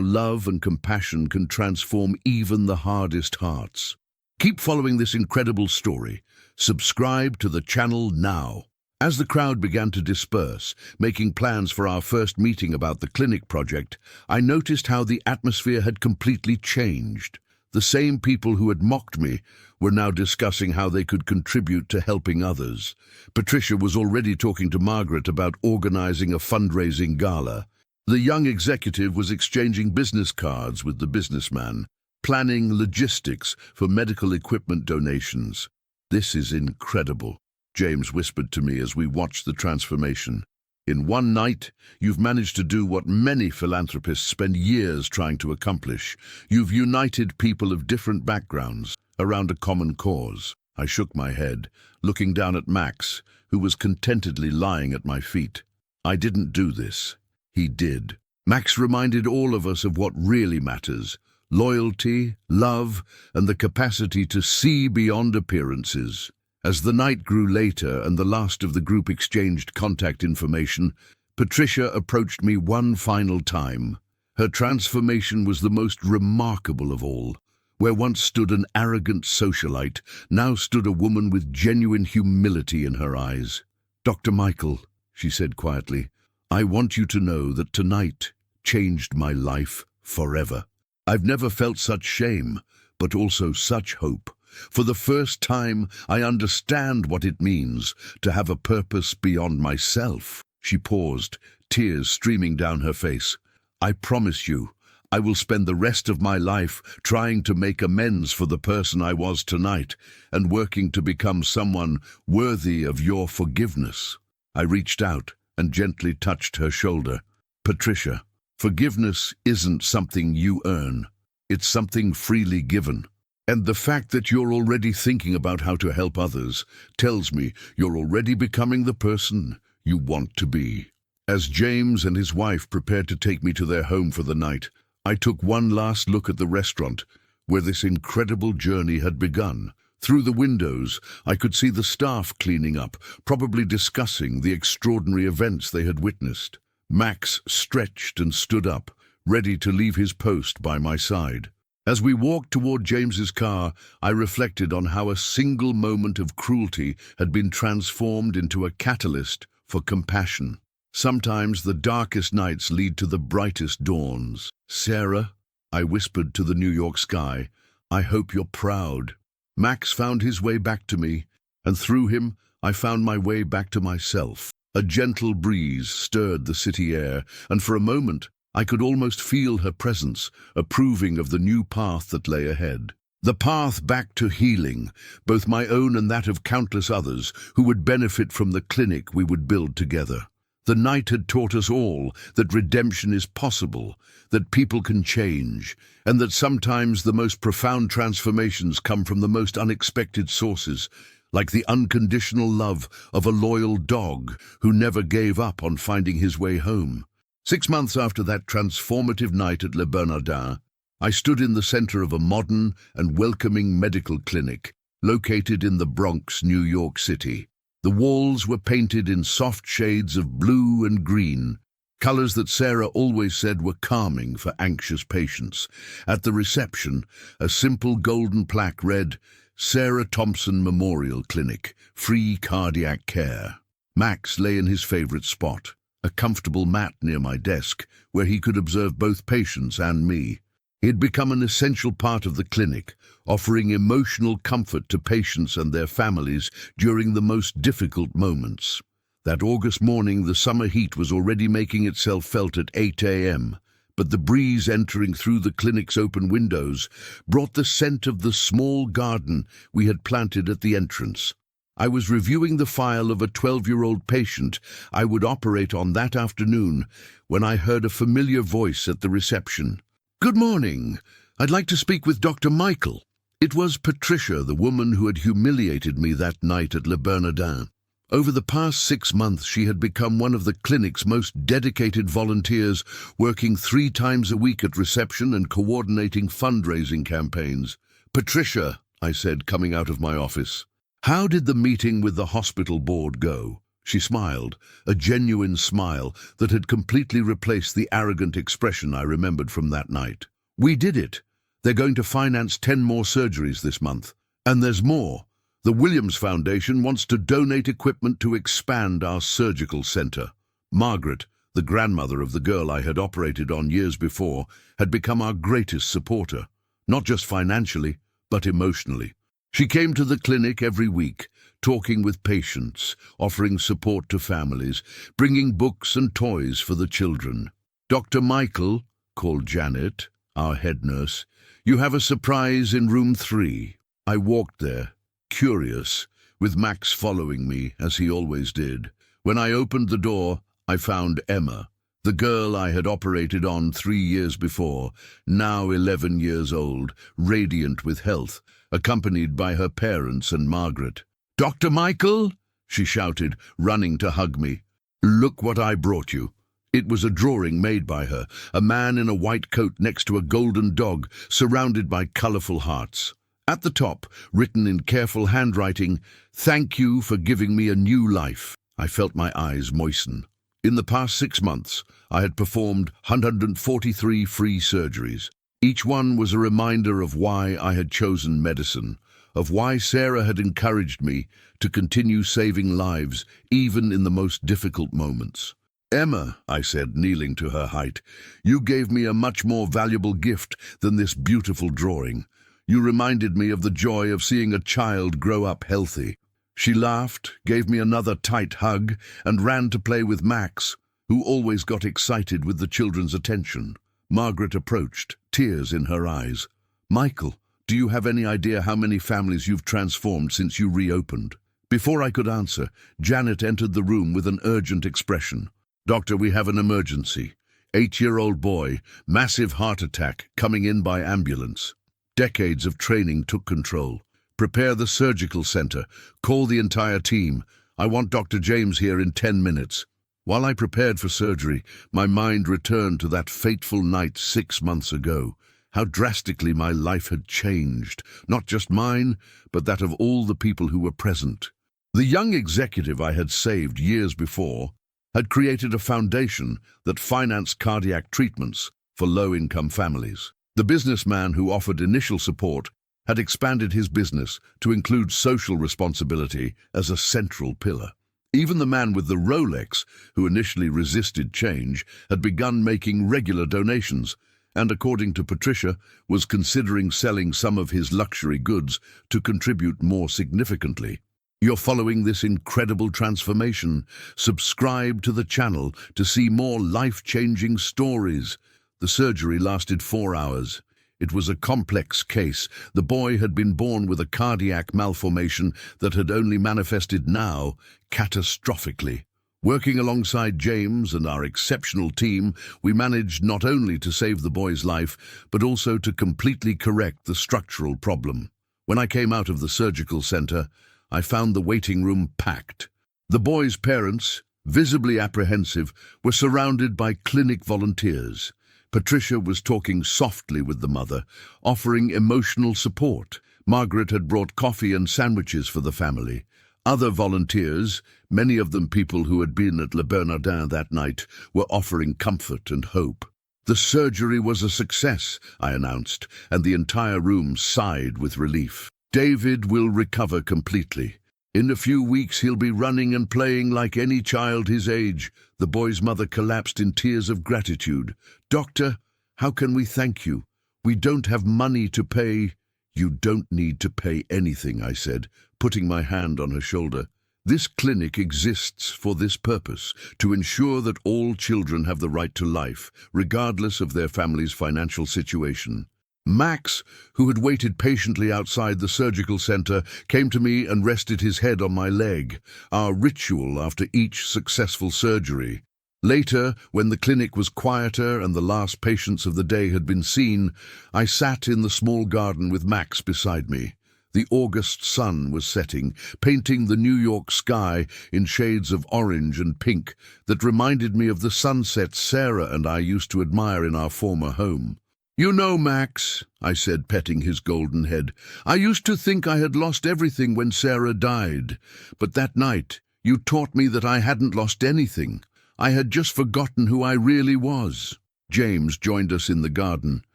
love and compassion can transform even the hardest hearts. Keep following this incredible story. Subscribe to the channel now. As the crowd began to disperse, making plans for our first meeting about the clinic project, I noticed how the atmosphere had completely changed. The same people who had mocked me were now discussing how they could contribute to helping others. Patricia was already talking to Margaret about organizing a fundraising gala. The young executive was exchanging business cards with the businessman, planning logistics for medical equipment donations. "This is incredible," James whispered to me as we watched the transformation. "In one night, you've managed to do what many philanthropists spend years trying to accomplish. You've united people of different backgrounds around a common cause." I shook my head, looking down at Max, who was contentedly lying at my feet. "I didn't do this. He did." Max reminded all of us of what really matters: loyalty, love, and the capacity to see beyond appearances. As the night grew later and the last of the group exchanged contact information, Patricia approached me one final time. Her transformation was the most remarkable of all. Where once stood an arrogant socialite, now stood a woman with genuine humility in her eyes. "Dr. Michael," she said quietly, "I want you to know that tonight changed my life forever. I've never felt such shame, but also such hope. For the first time, I understand what it means to have a purpose beyond myself." She paused, tears streaming down her face. "I promise you, I will spend the rest of my life trying to make amends for the person I was tonight and working to become someone worthy of your forgiveness." I reached out and gently touched her shoulder. "Patricia, forgiveness isn't something you earn. It's something freely given. And the fact that you're already thinking about how to help others tells me you're already becoming the person you want to be." As James and his wife prepared to take me to their home for the night, I took one last look at the restaurant where this incredible journey had begun. Through the windows, I could see the staff cleaning up, probably discussing the extraordinary events they had witnessed. Max stretched and stood up, ready to leave his post by my side. As we walked toward James's car, I reflected on how a single moment of cruelty had been transformed into a catalyst for compassion. Sometimes the darkest nights lead to the brightest dawns. "Sarah," I whispered to the New York sky, "I hope you're proud." Max found his way back to me, and through him I found my way back to myself. A gentle breeze stirred the city air, and for a moment I could almost feel her presence, approving of the new path that lay ahead. The path back to healing, both my own and that of countless others who would benefit from the clinic we would build together. The night had taught us all that redemption is possible, that people can change, and that sometimes the most profound transformations come from the most unexpected sources, like the unconditional love of a loyal dog who never gave up on finding his way home. 6 months after that transformative night at Le Bernardin, I stood in the center of a modern and welcoming medical clinic located in the Bronx, New York City. The walls were painted in soft shades of blue and green, colors that Sarah always said were calming for anxious patients. At the reception, a simple golden plaque read, "Sarah Thompson Memorial Clinic, free cardiac care." Max lay in his favorite spot, a comfortable mat near my desk, where he could observe both patients and me. He had become an essential part of the clinic, offering emotional comfort to patients and their families during the most difficult moments. That August morning, the summer heat was already making itself felt at 8 a.m., but the breeze entering through the clinic's open windows brought the scent of the small garden we had planted at the entrance. I was reviewing the file of a 12-year-old patient I would operate on that afternoon when I heard a familiar voice at the reception. "Good morning. I'd like to speak with Dr. Michael." It was Patricia, the woman who had humiliated me that night at Le Bernardin. Over the past 6 months, she had become one of the clinic's most dedicated volunteers, working 3 times a week at reception and coordinating fundraising campaigns. "Patricia," I said, coming out of my office, "how did the meeting with the hospital board go?" She smiled, a genuine smile that had completely replaced the arrogant expression I remembered from that night. "We did it. They're going to finance 10 more surgeries this month. And there's more. The Williams Foundation wants to donate equipment to expand our surgical center." Margaret, the grandmother of the girl I had operated on years before, had become our greatest supporter, not just financially, but emotionally. She came to the clinic every week, talking with patients, offering support to families, bringing books and toys for the children. "Dr. Michael," called Janet, our head nurse, "you have a surprise in room 3. I walked there, curious, with Max following me, as he always did. When I opened the door, I found Emma, the girl I had operated on 3 years before, now 11 years old, radiant with health, accompanied by her parents and Margaret. "Dr. Michael," she shouted, running to hug me. "Look what I brought you." It was a drawing made by her, a man in a white coat next to a golden dog, surrounded by colourful hearts. At the top, written in careful handwriting, "Thank you for giving me a new life." I felt my eyes moisten. In the past 6 months, I had performed 143 free surgeries. Each one was a reminder of why I had chosen medicine, of why Sarah had encouraged me to continue saving lives, even in the most difficult moments. "Emma," I said, kneeling to her height, "you gave me a much more valuable gift than this beautiful drawing. You reminded me of the joy of seeing a child grow up healthy." She laughed, gave me another tight hug, and ran to play with Max, who always got excited with the children's attention. Margaret approached, tears in her eyes. "Michael, do you have any idea how many families you've transformed since you reopened?" Before I could answer, Janet entered the room with an urgent expression. "Doctor, we have an emergency. 8-year-old boy, massive heart attack, coming in by ambulance." Decades of training took control. "Prepare the surgical center. Call the entire team. I want Dr. James here in 10 minutes. While I prepared for surgery, my mind returned to that fateful night 6 months ago. How drastically my life had changed, not just mine, but that of all the people who were present. The young executive I had saved years before had created a foundation that financed cardiac treatments for low-income families. The businessman who offered initial support had expanded his business to include social responsibility as a central pillar. Even the man with the Rolex, who initially resisted change, had begun making regular donations, and according to Patricia, was considering selling some of his luxury goods to contribute more significantly. You're following this incredible transformation. Subscribe to the channel to see more life-changing stories. The surgery lasted 4 hours. It was a complex case. The boy had been born with a cardiac malformation that had only manifested now, catastrophically. Working alongside James and our exceptional team, we managed not only to save the boy's life, but also to completely correct the structural problem. When I came out of the surgical center, I found the waiting room packed. The boy's parents, visibly apprehensive, were surrounded by clinic volunteers. Patricia was talking softly with the mother, offering emotional support. Margaret had brought coffee and sandwiches for the family. Other volunteers, many of them people who had been at Le Bernardin that night, were offering comfort and hope. "The surgery was a success," I announced, and the entire room sighed with relief. "David will recover completely. In a few weeks he'll be running and playing like any child his age." The boy's mother collapsed in tears of gratitude. "Doctor, how can we thank you? We don't have money to pay." "You don't need to pay anything," I said, putting my hand on her shoulder. "This clinic exists for this purpose, to ensure that all children have the right to life, regardless of their family's financial situation." Max, who had waited patiently outside the surgical center, came to me and rested his head on my leg, our ritual after each successful surgery. Later, when the clinic was quieter and the last patients of the day had been seen, I sat in the small garden with Max beside me. The August sun was setting, painting the New York sky in shades of orange and pink that reminded me of the sunsets Sarah and I used to admire in our former home. "You know, Max," I said, petting his golden head, "I used to think I had lost everything when Sarah died. But that night, you taught me that I hadn't lost anything. I had just forgotten who I really was." James joined us in the garden,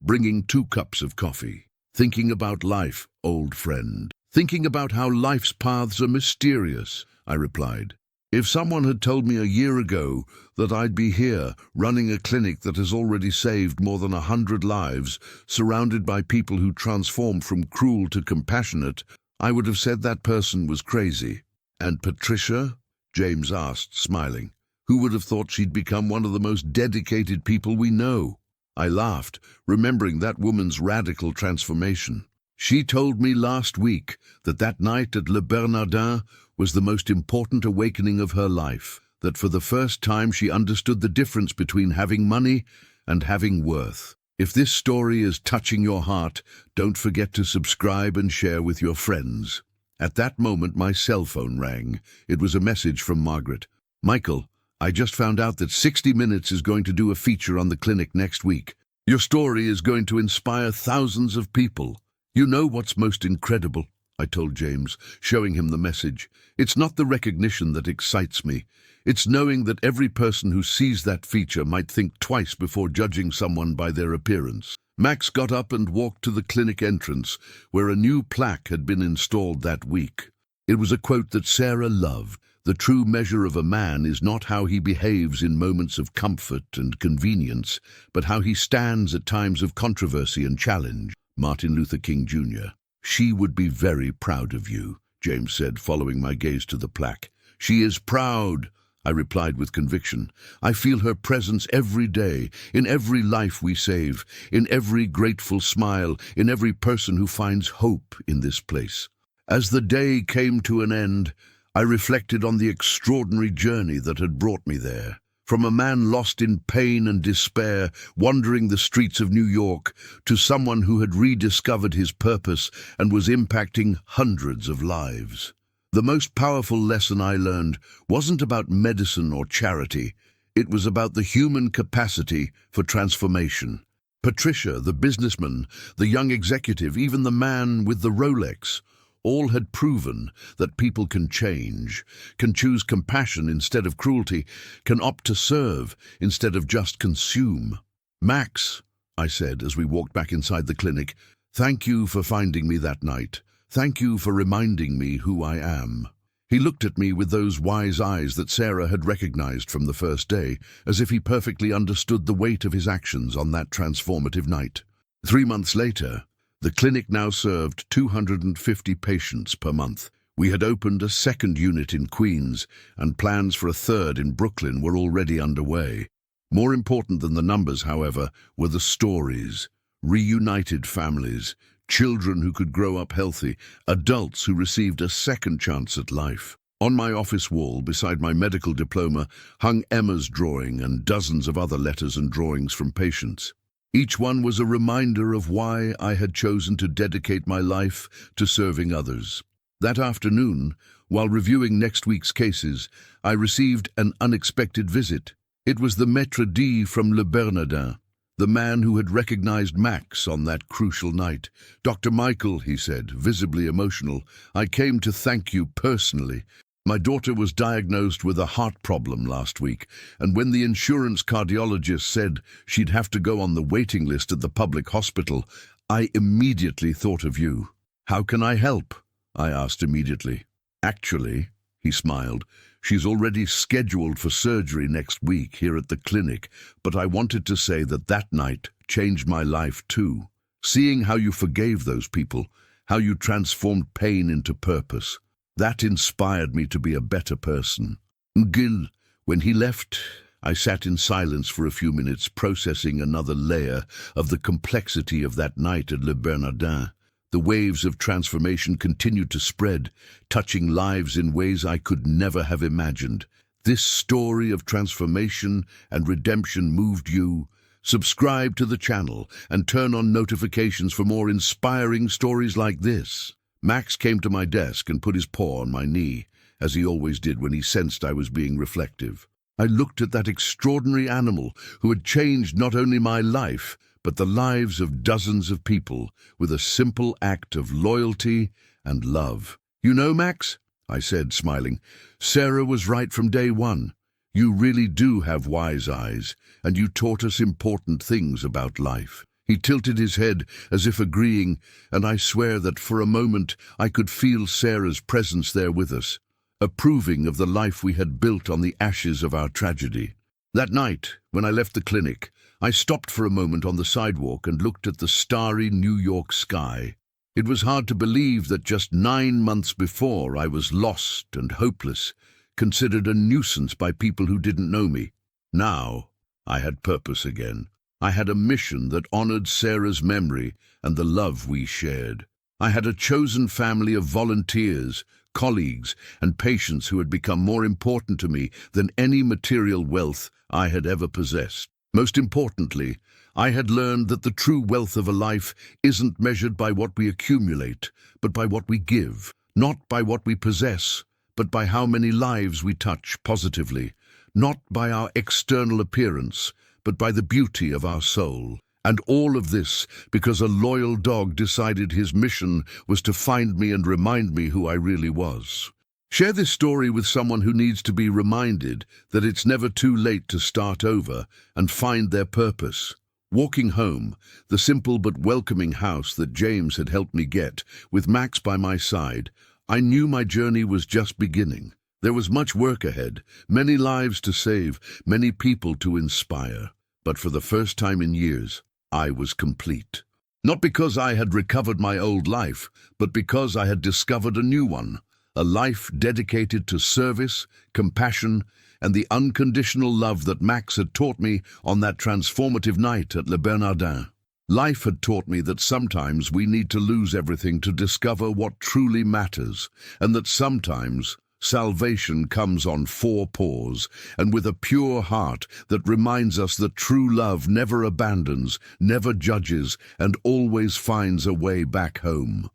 bringing 2 cups of coffee. "Thinking about life, old friend. Thinking about how life's paths are mysterious," I replied. "If someone had told me a year ago that I'd be here, running a clinic that has already saved more than 100 lives, surrounded by people who transformed from cruel to compassionate, I would have said that person was crazy." "And Patricia?" James asked, smiling. Who would have thought she'd become one of the most dedicated people we know? I laughed, remembering that woman's radical transformation. She told me last week that that night at Le Bernardin was the most important awakening of her life, that for the first time she understood the difference between having money and having worth. If this story is touching your heart, don't forget to subscribe and share with your friends. At that moment, my cell phone rang. It was a message from Margaret. Michael, I just found out that 60 Minutes is going to do a feature on the clinic next week. Your story is going to inspire thousands of people. You know what's most incredible? I told James, showing him the message. It's not the recognition that excites me. It's knowing that every person who sees that feature might think twice before judging someone by their appearance. Max got up and walked to the clinic entrance, where a new plaque had been installed that week. It was a quote that Sarah loved. The true measure of a man is not how he behaves in moments of comfort and convenience, but how he stands at times of controversy and challenge. Martin Luther King Jr. She would be very proud of you, James said, following my gaze to the plaque. She is proud, I replied with conviction. I feel her presence every day, in every life we save, in every grateful smile, in every person who finds hope in this place. As the day came to an end, I reflected on the extraordinary journey that had brought me there. From a man lost in pain and despair, wandering the streets of New York, to someone who had rediscovered his purpose and was impacting hundreds of lives. The most powerful lesson I learned wasn't about medicine or charity. It was about the human capacity for transformation. Patricia, the businessman, the young executive, even the man with the Rolex, all had proven that people can change, can choose compassion instead of cruelty, can opt to serve instead of just consume. Max, I said as we walked back inside the clinic, thank you for finding me that night. Thank you for reminding me who I am. He looked at me with those wise eyes that Sarah had recognized from the first day, as if he perfectly understood the weight of his actions on that transformative night. 3 months later, the clinic now served 250 patients per month. We had opened a second unit in Queens, and plans for a third in Brooklyn were already underway. More important than the numbers, however, were the stories. Reunited families, children who could grow up healthy, adults who received a second chance at life. On my office wall, beside my medical diploma, hung Emma's drawing and dozens of other letters and drawings from patients. Each one was a reminder of why I had chosen to dedicate my life to serving others. That afternoon, while reviewing next week's cases, I received an unexpected visit. It was the maître d' from Le Bernardin, the man who had recognized Max on that crucial night. Dr. Michael, he said, visibly emotional, I came to thank you personally. My daughter was diagnosed with a heart problem last week, and when the insurance cardiologist said she'd have to go on the waiting list at the public hospital, I immediately thought of you. How can I help? I asked immediately. Actually, he smiled, she's already scheduled for surgery next week here at the clinic, but I wanted to say that that night changed my life too. Seeing how you forgave those people, how you transformed pain into purpose, that inspired me to be a better person. Gil, when he left, I sat in silence for a few minutes, processing another layer of the complexity of that night at Le Bernardin. The waves of transformation continued to spread, touching lives in ways I could never have imagined. This story of transformation and redemption moved you. Subscribe to the channel and turn on notifications for more inspiring stories like this. Max came to my desk and put his paw on my knee, as he always did when he sensed I was being reflective. I looked at that extraordinary animal who had changed not only my life, but the lives of dozens of people with a simple act of loyalty and love. You know, Max, I said, smiling, Sarah was right from day one. You really do have wise eyes, and you taught us important things about life. He tilted his head as if agreeing, and I swear that for a moment I could feel Sarah's presence there with us, approving of the life we had built on the ashes of our tragedy. That night, when I left the clinic, I stopped for a moment on the sidewalk and looked at the starry New York sky. It was hard to believe that just 9 months before I was lost and hopeless, considered a nuisance by people who didn't know me. Now, I had purpose again. I had a mission that honored Sarah's memory and the love we shared. I had a chosen family of volunteers, colleagues, and patients who had become more important to me than any material wealth I had ever possessed. Most importantly, I had learned that the true wealth of a life isn't measured by what we accumulate, but by what we give. Not by what we possess, but by how many lives we touch positively. Not by our external appearance, but by the beauty of our soul. And all of this because a loyal dog decided his mission was to find me and remind me who I really was. Share this story with someone who needs to be reminded that it's never too late to start over and find their purpose. Walking home, the simple but welcoming house that James had helped me get, with Max by my side, I knew my journey was just beginning. There was much work ahead, many lives to save, many people to inspire. But for the first time in years, I was complete. Not because I had recovered my old life, but because I had discovered a new one. A life dedicated to service, compassion, and the unconditional love that Max had taught me on that transformative night at Le Bernardin. Life had taught me that sometimes we need to lose everything to discover what truly matters, and that sometimes salvation comes on 4 paws and with a pure heart that reminds us that true love never abandons, never judges, and always finds a way back home.